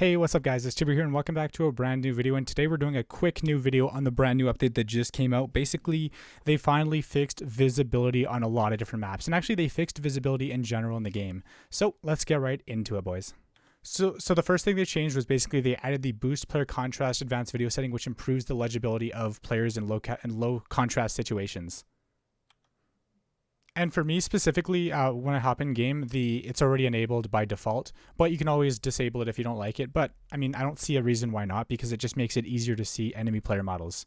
Hey, what's up guys, it's Tiber here and welcome back to a brand new video, and today we're doing a quick new video on the brand new update that just came out. Basically, they finally fixed visibility on a lot of different maps, and actually they fixed visibility in general in the game. So let's get right into it, boys. So the first thing they changed was basically they added the boost player contrast advanced video setting, which improves the legibility of players in low contrast situations. And for me specifically, when I hop in game, it's already enabled by default, but you can always disable it if you don't like it. But I mean, I don't see a reason why not, because it just makes it easier to see enemy player models.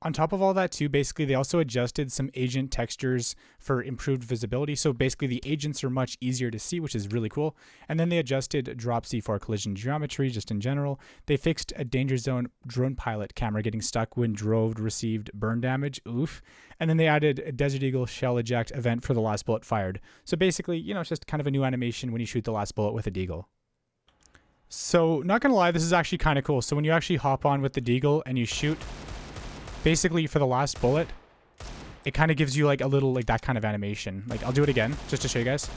On top of all that too, basically they also adjusted some agent textures for improved visibility. So basically the agents are much easier to see, which is really cool. And then they adjusted drop C4 collision geometry just in general. They fixed a danger zone drone pilot camera getting stuck when drove received burn damage. Oof. And then they added a Desert Eagle shell eject event for the last bullet fired. So basically, you know, it's just kind of a new animation when you shoot the last bullet with a deagle. So not gonna lie, this is actually kind of cool. So when you actually hop on with the deagle and you shoot, basically for the last bullet, it kind of gives you like a little like that kind of animation. Like I'll do it again just to show you guys.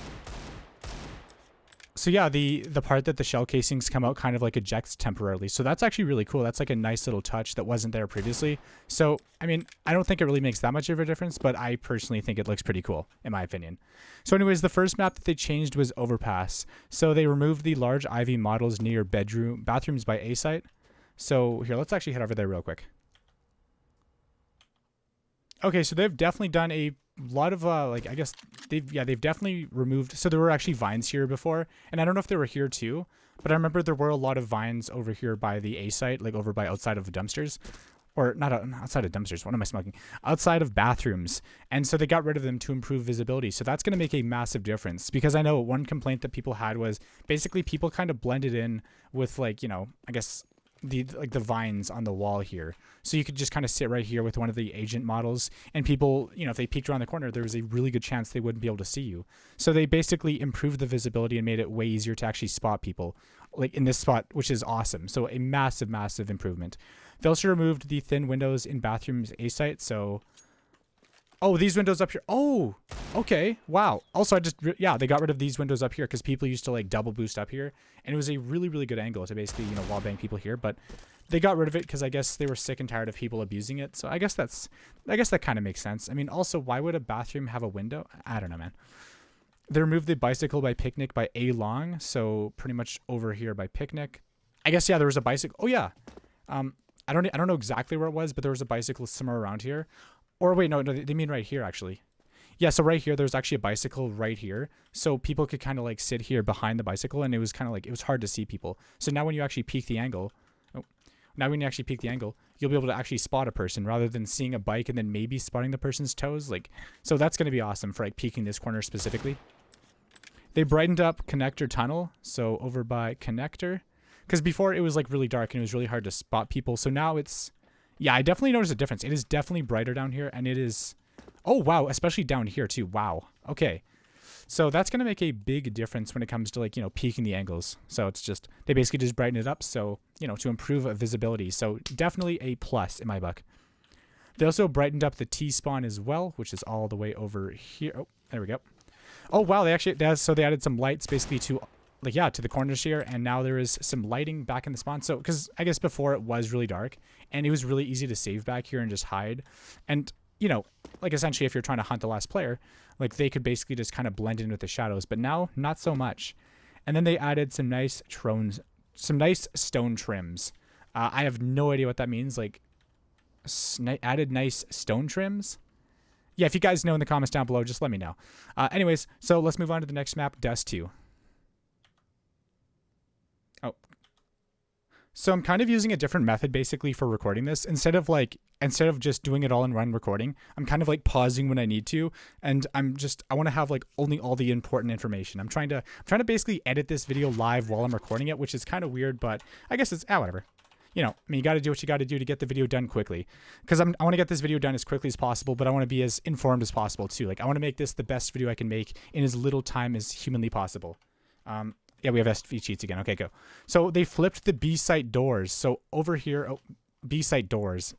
So yeah, the part that the shell casings come out kind of like ejects temporarily. So that's actually really cool. That's like a nice little touch that wasn't there previously. So I mean, I don't think it really makes that much of a difference, but I personally think it looks pretty cool in my opinion. So anyways, the first map that they changed was Overpass. So they removed the large IV models near bathrooms by A site. So here, let's actually head over there real quick. Okay, so they've definitely done a lot of like, I guess they've definitely removed. So there were actually vines here before, and I don't know if they were here too, but I remember there were a lot of vines over here by the A site, like over by outside of dumpsters, or not outside of dumpsters. What am I smoking? Outside of bathrooms, and so they got rid of them to improve visibility. So that's going to make a massive difference, because I know one complaint that people had was basically people kind of blended in with, like, you know, I guess the vines on the wall here. So you could just kind of sit right here with one of the agent models, and people, you know, if they peeked around the corner, there was a really good chance they wouldn't be able to see you. So they basically improved the visibility and made it way easier to actually spot people, like in this spot, which is awesome. So a massive improvement. They also removed the thin windows in bathrooms A site. So, oh, these windows up here. Oh, okay. Wow. Also, yeah, they got rid of these windows up here because people used to like double boost up here, and it was a really good angle to basically, you know, wall bang people here. But they got rid of it because I guess they were sick and tired of people abusing it. So I guess that kind of makes sense. I mean, also, why would a bathroom have a window? I don't know, man. They removed the bicycle by picnic by A long. So pretty much over here by picnic. I guess, yeah, there was a bicycle. Oh yeah. I don't know exactly where it was, but there was a bicycle somewhere around here. Or wait, no, they mean right here, actually. Yeah, so right here, there's actually a bicycle right here. So people could kind of like sit here behind the bicycle, and it was kind of like, it was hard to see people. So now when you actually peek the angle, you'll be able to actually spot a person rather than seeing a bike and then maybe spotting the person's toes. Like, so that's going to be awesome for like peeking this corner specifically. They brightened up connector tunnel. So over by connector, because before it was like really dark and it was really hard to spot people. So now it's, yeah, I definitely noticed a difference. It is definitely brighter down here, and it is, oh wow, especially down here too. Wow. Okay. So that's going to make a big difference when it comes to, like, you know, peaking the angles. So it's just, they basically just brighten it up. So, you know, to improve visibility. So definitely a plus in my book. They also brightened up the T-spawn as well, which is all the way over here. Oh, there we go. Oh, wow. So they added some lights basically to, like, yeah, to the corners here. And now there is some lighting back in the spawn. So, because I guess before it was really dark and it was really easy to save back here and just hide. And, you know, like essentially if you're trying to hunt the last player, like they could basically just kind of blend in with the shadows, but now not so much. And then they added some nice stone trims. I have no idea what that means. Like added nice stone trims. Yeah, if you guys know in the comments down below, just let me know. Anyways, so let's move on to the next map, Dust 2. Oh. So I'm kind of using a different method basically for recording this. Instead of just doing it all in one recording, I'm kind of like pausing when I need to, and I want to have like only all the important information. I'm trying to basically edit this video live while I'm recording it, which is kind of weird, but I guess it's whatever. You know, I mean, you got to do what you got to do to get the video done quickly, because I want to get this video done as quickly as possible, but I want to be as informed as possible too. Like I want to make this the best video I can make in as little time as humanly possible. Yeah, we have SV cheats again. Okay, go. So they flipped the B site doors. So over here, oh, B site doors.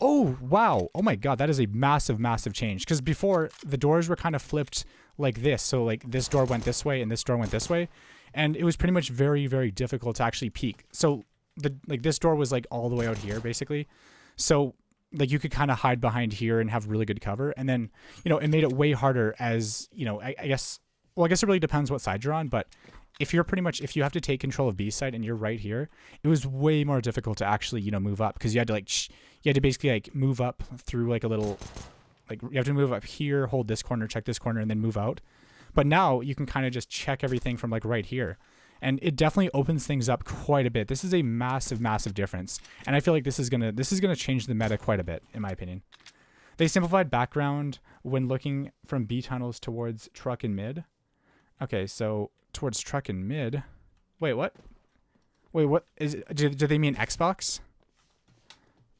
Oh, wow. Oh my God, that is a massive change. Because before the doors were kind of flipped like this. So like this door went this way and this door went this way. and it was pretty much very, very difficult to actually peek. So this door was like all the way out here basically. So like you could kind of hide behind here and have really good cover. And then, it made it way harder as, I guess it really depends what side you're on, but if you have to take control of B side and you're right here, it was way more difficult to actually, move up, because you had to basically like move up through like a little, like you have to move up here, hold this corner, check this corner, and then move out. But now you can kind of just check everything from like right here. And it definitely opens things up quite a bit. This is a massive, massive difference. And I feel like this is gonna change the meta quite a bit, in my opinion. They simplified background when looking from B tunnels towards truck and mid. Okay, so towards truck and mid. Wait, what? Wait, what is it? Do they mean Xbox?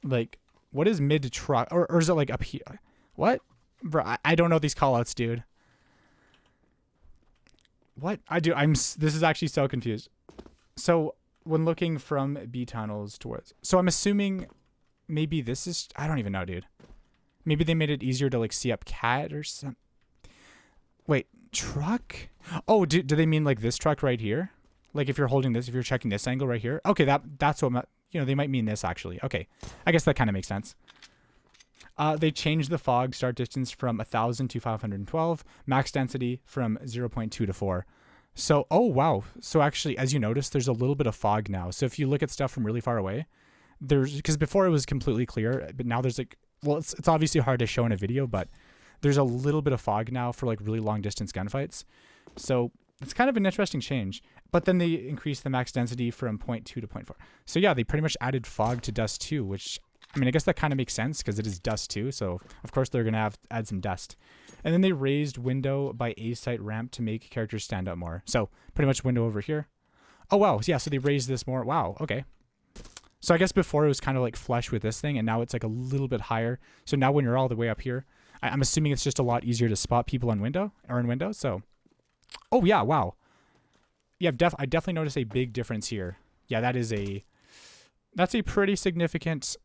Like, what is mid truck? Or is it like up here? What? Bro, I don't know these callouts, dude. What? This is actually so confused. So when looking from B tunnels towards, so I'm assuming maybe this is, I don't even know, dude. Maybe they made it easier to like see up cat or something. Wait, truck? Oh, do they mean like this truck right here? Like if you're holding this, if you're checking this angle right here. Okay, that's what, they might mean this actually. Okay, I guess that kind of makes sense. They changed the fog start distance from 1,000 to 512, max density from 0.2 to 4. So, oh wow. So actually, as you notice, there's a little bit of fog now. So if you look at stuff from really far away, because before it was completely clear, but now there's like, well, it's obviously hard to show in a video, but there's a little bit of fog now for like really long distance gunfights. So it's kind of an interesting change. But then they increased the max density from 0.2 to 0.4. So yeah, they pretty much added fog to dust too, which, I mean, I guess that kind of makes sense because it is dust too. So of course they're going to add some dust. And then they raised window by A site ramp to make characters stand out more. So pretty much window over here. Oh, wow. Yeah. So they raised this more. Wow. Okay. So I guess before it was kind of like flush with this thing, and now it's like a little bit higher. So now when you're all the way up here, I'm assuming it's just a lot easier to spot people on window or in window. So, oh yeah. Wow. Yeah. I definitely noticed a big difference here. Yeah. That's a pretty significant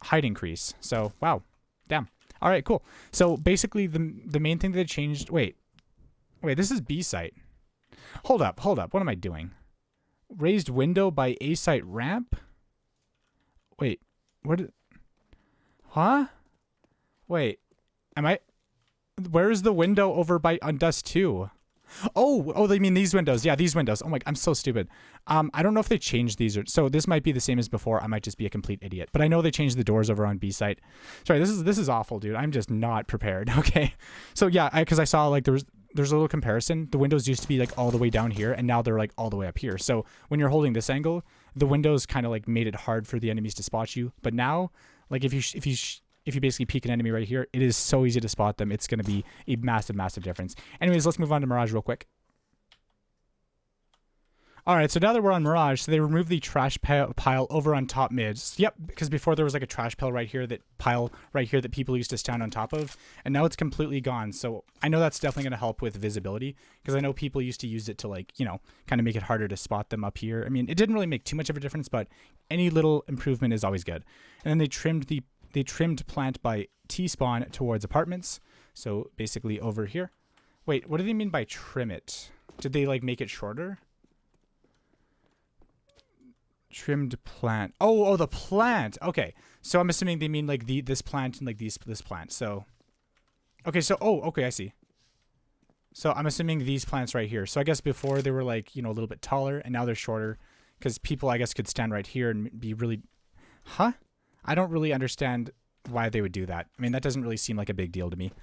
height increase. So, wow. Damn. All right, cool. So basically the main thing that they changed, wait, this is B site. Hold up. What am I doing? Raised window by A site ramp? Wait, huh? Wait, where is the window over on dust 2? Oh, they mean these windows. Yeah, these windows. Oh my, I'm so stupid. I don't know if they changed these so this might be the same as before. I might just be a complete idiot. But I know they changed the doors over on B site. Sorry, this is awful, dude. I'm just not prepared. Okay. So yeah, because I saw like there's a little comparison. The windows used to be like all the way down here, and now they're like all the way up here. So when you're holding this angle, the windows kind of like made it hard for the enemies to spot you. But now, like if you basically peek an enemy right here, it is so easy to spot them. It's going to be a massive, massive difference. Anyways, let's move on to Mirage real quick. All right, so now that we're on Mirage, so they removed the trash pile over on top mids. Yep, because before there was like a trash pile right here that people used to stand on top of, and now it's completely gone. So I know that's definitely going to help with visibility, because I know people used to use it to like, kind of make it harder to spot them up here. I mean, it didn't really make too much of a difference, but any little improvement is always good. And then they trimmed plant by T-spawn towards apartments. So basically over here. Wait, what do they mean by trim it? Did they like make it shorter? Trimmed plant. Oh, the plant. Okay. So I'm assuming they mean like this plant and like this plant. So, okay. So, okay. I see. So I'm assuming these plants right here. So I guess before they were like, a little bit taller, and now they're shorter because people, I guess, could stand right here and be really, huh? I don't really understand why they would do that. I mean, that doesn't really seem like a big deal to me.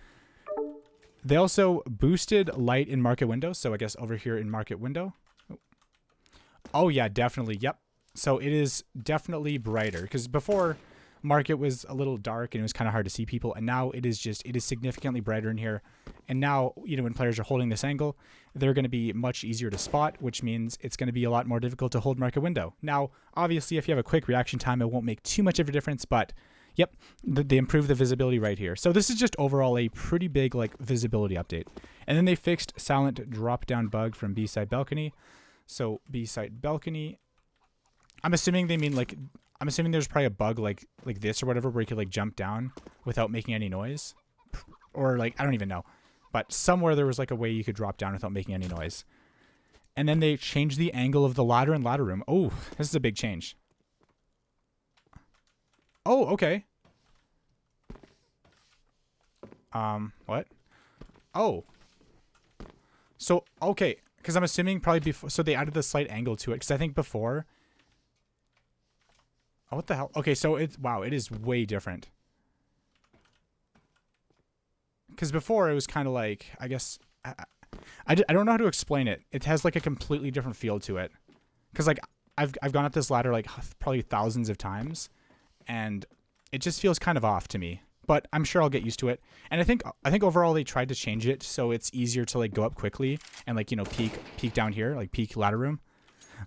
They also boosted light in market window. So I guess over here in market window. Oh yeah, definitely. Yep. So it is definitely brighter, because before market was a little dark and it was kind of hard to see people. And now it is significantly brighter in here. And now, when players are holding this angle, they're going to be much easier to spot, which means it's going to be a lot more difficult to hold market window. Now, obviously, if you have a quick reaction time, it won't make too much of a difference, but yep, they improved the visibility right here. So this is just overall a pretty big like visibility update. And then they fixed silent drop down bug from B-side balcony. So B-side balcony, I'm assuming they mean like, I'm assuming there's probably a bug like this or whatever where you could like jump down without making any noise, or like, I don't even know, but somewhere there was like a way you could drop down without making any noise. And then they changed the angle of the ladder and ladder room. Oh, this is a big change. Oh, okay. What? Oh. So, okay. Because I'm assuming probably before... So they added the slight angle to it. Because I think before... Oh, what the hell? Okay, so it's... Wow, it is way different. Because before it was kind of like... I guess... I don't know how to explain it. It has like a completely different feel to it. Because like I've gone up this ladder like probably thousands of times, and it just feels kind of off to me. But I'm sure I'll get used to it. And I think overall they tried to change it so it's easier to like go up quickly and like, you know, peek down here, like peek ladder room.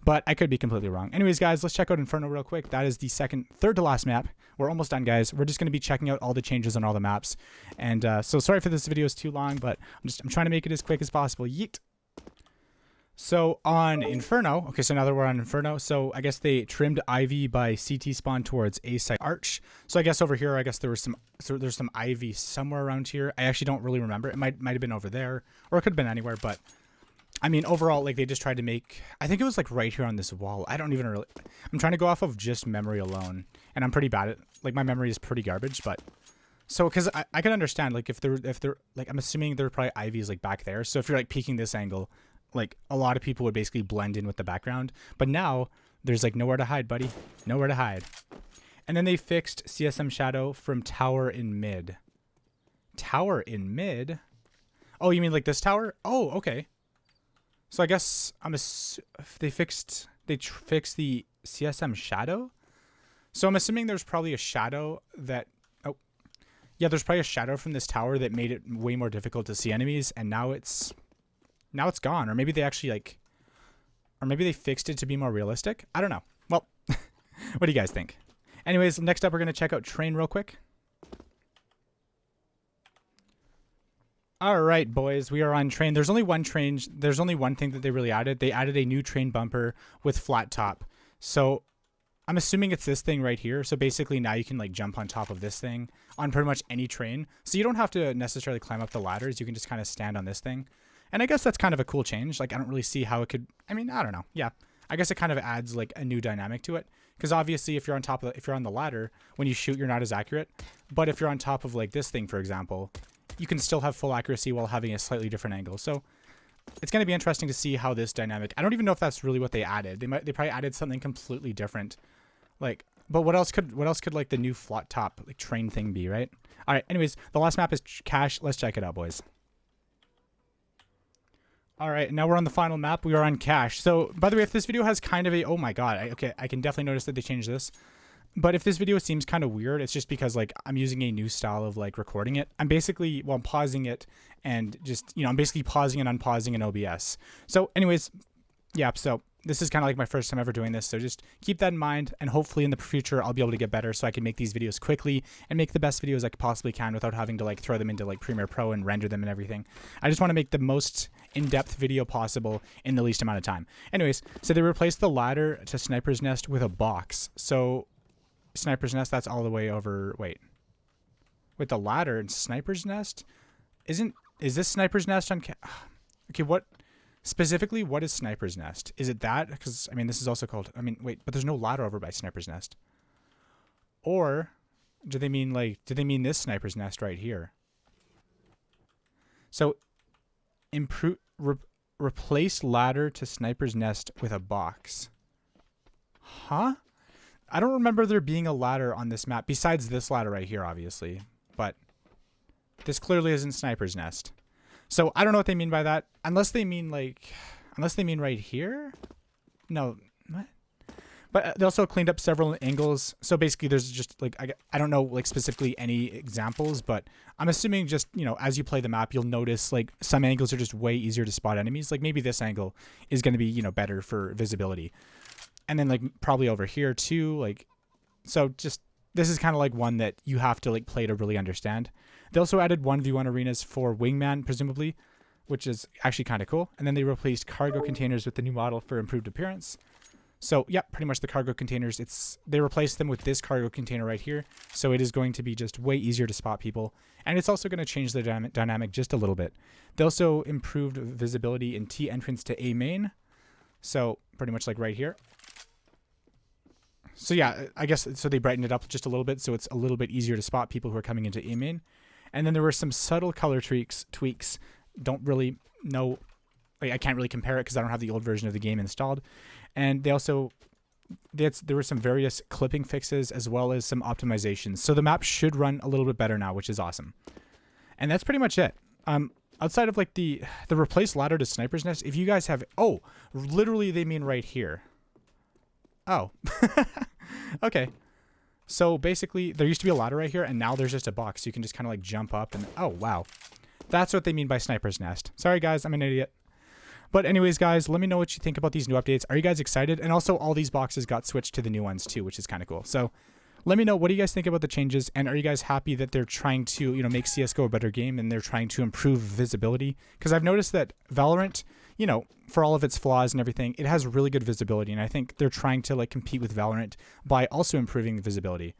But I could be completely wrong. Anyways, guys, let's check out Inferno real quick. That is the third to last map. We're almost done, guys. We're just going to be checking out all the changes on all the maps. And so sorry if this video is too long, but I'm trying to make it as quick as possible. Yeet. So on Inferno, okay, so now that we're on Inferno, so I guess they trimmed Ivy by CT spawn towards A site arch. So I guess over here, I guess there's some Ivy somewhere around here. I actually don't really remember. It might have been over there, or it could have been anywhere, but I mean, overall, like, they just tried to make... I think it was, like, right here on this wall. I don't even really... I'm trying to go off of just memory alone. And I'm pretty bad at... Like, my memory is pretty garbage, but... So, because I can understand, like, if they're... Like, I'm assuming there are probably Ivies, like, back there. So, if you're, like, peeking this angle, like, a lot of people would basically blend in with the background. But now, there's, like, nowhere to hide, buddy. Nowhere to hide. And then they fixed CSM Shadow from Tower in Mid. Tower in Mid? Oh, you mean, like, this tower? Oh, okay. So I guess they fixed the CSM shadow. So I'm assuming there's probably a shadow that there's probably a shadow from this tower that made it way more difficult to see enemies, and now it's gone. Or maybe they actually maybe they fixed it to be more realistic. I don't know. Well, what do you guys think? Anyways, next up we're gonna check out Train real quick. All right, boys, we are on Train. There's only one train. There's only one thing that they really added. They added a new train bumper with flat top. So I'm assuming it's this thing right here. So basically now you can like jump on top of this thing on pretty much any train. So you don't have to necessarily climb up the ladders. You can just kind of stand on this thing. And I guess that's kind of a cool change. Like, I don't really see how it could, I mean, I don't know. Yeah, I guess it kind of adds like a new dynamic to it. Because obviously if you're on the ladder, when you shoot, you're not as accurate. But if you're on top of like this thing, for example, you can still have full accuracy while having a slightly different angle. So it's going to be interesting to see how this dynamic... I don't even know if that's really what they added. They probably added something completely different. Like, but what else could like the new flat top like train thing be, right? All right. Anyways, the last map is Cache. Let's check it out, boys. All right, now we're on the final map. We are on Cache. So, by the way, if this video has kind of a... Oh my god. Okay, I can definitely notice that they changed this. But if this video seems kind of weird, it's just because like I'm using a new style of like recording it. I'm basically, well, I'm pausing it and just, you know, I'm basically pausing and unpausing in OBS. So anyways, yeah, so this is kind of like my first time ever doing this. So just keep that in mind, and hopefully in the future I'll be able to get better so I can make these videos quickly and make the best videos I possibly can without having to like throw them into like Premiere Pro and render them and everything. I just want to make the most in-depth video possible in the least amount of time. Anyways, so they replaced the ladder to Sniper's Nest with a box. So Sniper's Nest, that's all the way over... Wait. With the ladder and Sniper's Nest? Is this Sniper's Nest on... Okay, what... Specifically, what is Sniper's Nest? Is it that? Because, I mean, this is also called... I mean, wait, but there's no ladder over by Sniper's Nest. Or, do they mean, like... Do they mean this Sniper's Nest right here? So, replace ladder to Sniper's Nest with a box. Huh? I don't remember there being a ladder on this map, besides this ladder right here, obviously. But this clearly isn't Sniper's Nest. So I don't know what they mean by that. Unless they mean like... Unless they mean right here? No. What? But they also cleaned up several angles. So basically there's just like... I don't know like specifically any examples, but I'm assuming just, you know, as you play the map, you'll notice like some angles are just way easier to spot enemies. Like maybe this angle is going to be, you know, better for visibility. And then like probably over here too, like, so just, this is kind of like one that you have to like play to really understand. They also added 1v1 arenas for Wingman, presumably, which is actually kind of cool. And then they replaced cargo containers with the new model for improved appearance. So yeah, pretty much the cargo containers, they replaced them with this cargo container right here. So it is going to be just way easier to spot people. And it's also going to change the dynamic just a little bit. They also improved visibility in T entrance to A main. So pretty much like right here. So yeah, I guess, so they brightened it up just a little bit, so it's a little bit easier to spot people who are coming into A main. And then there were some subtle color tweaks. Don't really know, I can't really compare it because I don't have the old version of the game installed. And they also, there were some various clipping fixes as well as some optimizations. So the map should run a little bit better now, which is awesome. And that's pretty much it. Outside of like the replace ladder to Sniper's Nest, if you guys have, oh, literally they mean right here. Oh, okay. So basically there used to be a ladder right here and now there's just a box. So you can just kind of like jump up and, oh, wow. That's what they mean by Sniper's Nest. Sorry guys, I'm an idiot. But anyways, guys, let me know what you think about these new updates. Are you guys excited? And also all these boxes got switched to the new ones too, which is kind of cool. So let me know, what do you guys think about the changes? And are you guys happy that they're trying to, you know, make CSGO a better game and they're trying to improve visibility? Because I've noticed that Valorant, you know, for all of its flaws and everything, it has really good visibility. And I think they're trying to like compete with Valorant by also improving the visibility.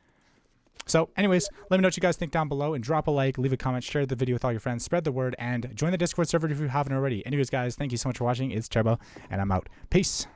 So anyways, let me know what you guys think down below and drop a like, leave a comment, share the video with all your friends, spread the word, and join the Discord server if you haven't already. Anyways, guys, thank you so much for watching. It's Turbo, and I'm out. Peace.